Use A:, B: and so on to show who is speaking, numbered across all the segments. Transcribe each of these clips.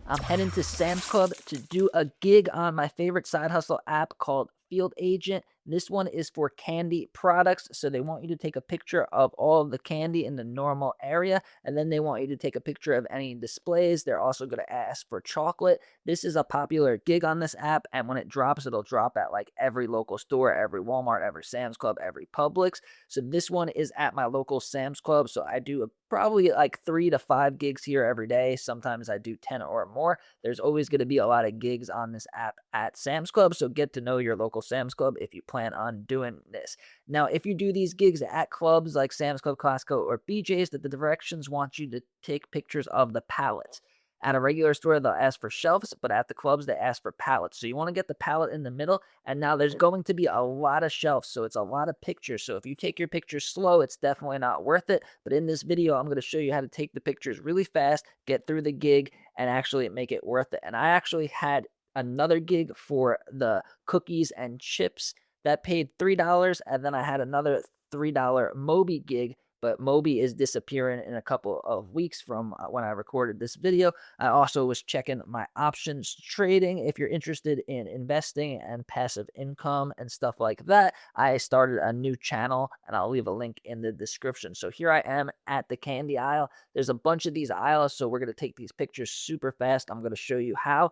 A: I'm heading to Sam's Club to do a gig on my favorite side hustle app called Field Agent. This one is for candy products. So they want you to take a picture of all of the candy in the normal area, and then they want you to take a picture of any displays. They're also going to ask for chocolate. This is a popular gig on this app, and when it drops, it'll drop at like every local store, every Walmart, every Sam's Club, every Publix. So this one is at my local Sam's Club. So I do probably like 3 to 5 gigs here every day. Sometimes I do 10 or more. There's always going to be a lot of gigs on this app at Sam's Club. So get to know your local Sam's Club if you plan on doing this. Now, if you do these gigs at clubs like Sam's Club, Costco, or BJ's, that the directions want you to take pictures of the pallets. At a regular store, they'll ask for shelves, but at the clubs, they ask for pallets. So you want to get the pallet in the middle. And now there's going to be a lot of shelves, so it's a lot of pictures. So if you take your pictures slow, it's definitely not worth it. But in this video, I'm going to show you how to take the pictures really fast, get through the gig, and actually make it worth it. And I actually had another gig for the cookies and chips that paid $3, and then I had another $3 Moby gig, but Moby is disappearing in a couple of weeks from when I recorded this video. I also was checking my options trading. If you're interested in investing and passive income and stuff like that, I started a new channel, and I'll leave a link in the description. So here I am at the candy aisle. There's a bunch of these aisles, so we're going to take these pictures super fast. I'm going to show you how.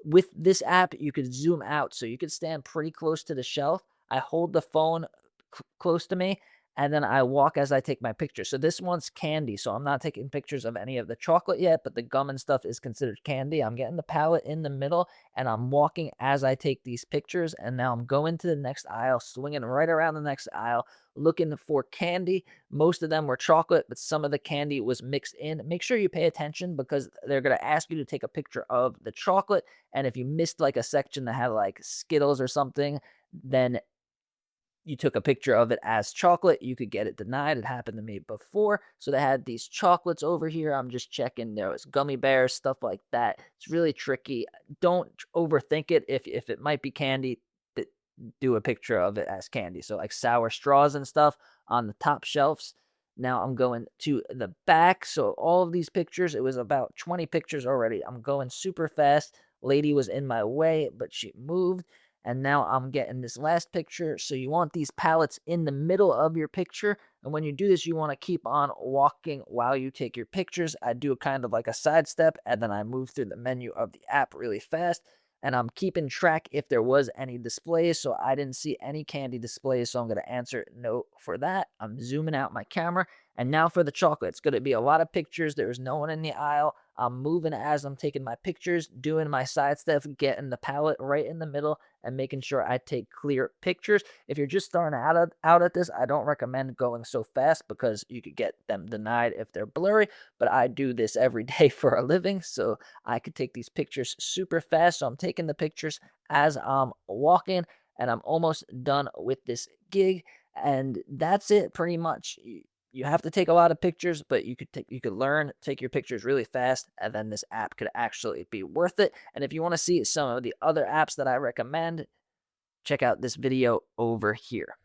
A: With this app, you could zoom out, so you could stand pretty close to the shelf. I hold the phone close to me, and then I walk as I take my picture. So this one's candy, so I'm not taking pictures of any of the chocolate yet, but the gum and stuff is considered candy. I'm getting the palette in the middle, and I'm walking as I take these pictures, and now I'm going to the next aisle, swinging right around the next aisle, looking for candy. Most of them were chocolate, but some of the candy was mixed in. Make sure you pay attention because they're going to ask you to take a picture of the chocolate, and if you missed like a section that had like Skittles or something, then you took a picture of it as chocolate, you could get it denied. It happened to me before. So they had these chocolates over here. I'm just checking. There was gummy bears, stuff like that. It's really tricky. Don't overthink it. If it might be candy, do a picture of it as candy. So like sour straws and stuff on the top shelves. Now I'm going to the back. So all of these pictures, it was about 20 pictures already. I'm going super fast. Lady was in my way, but she moved. And now I'm getting this last picture. So you want these palettes in the middle of your picture. And when you do this, you want to keep on walking while you take your pictures. I do a kind of like a sidestep, and then I move through the menu of the app really fast. And I'm keeping track if there was any displays. So I didn't see any candy displays. So I'm going to answer no for that. I'm zooming out my camera. And now for the chocolate. It's going to be a lot of pictures. There's no one in the aisle. I'm moving as I'm taking my pictures, doing my side step, getting the palette right in the middle, and making sure I take clear pictures. If you're just starting out at this, I don't recommend going so fast because you could get them denied if they're blurry. But I do this every day for a living, so I could take these pictures super fast. So I'm taking the pictures as I'm walking, and I'm almost done with this gig. And that's it pretty much. You have to take a lot of pictures, but you could learn, take your pictures really fast, and then this app could actually be worth it. And if you want to see some of the other apps that I recommend, check out this video over here.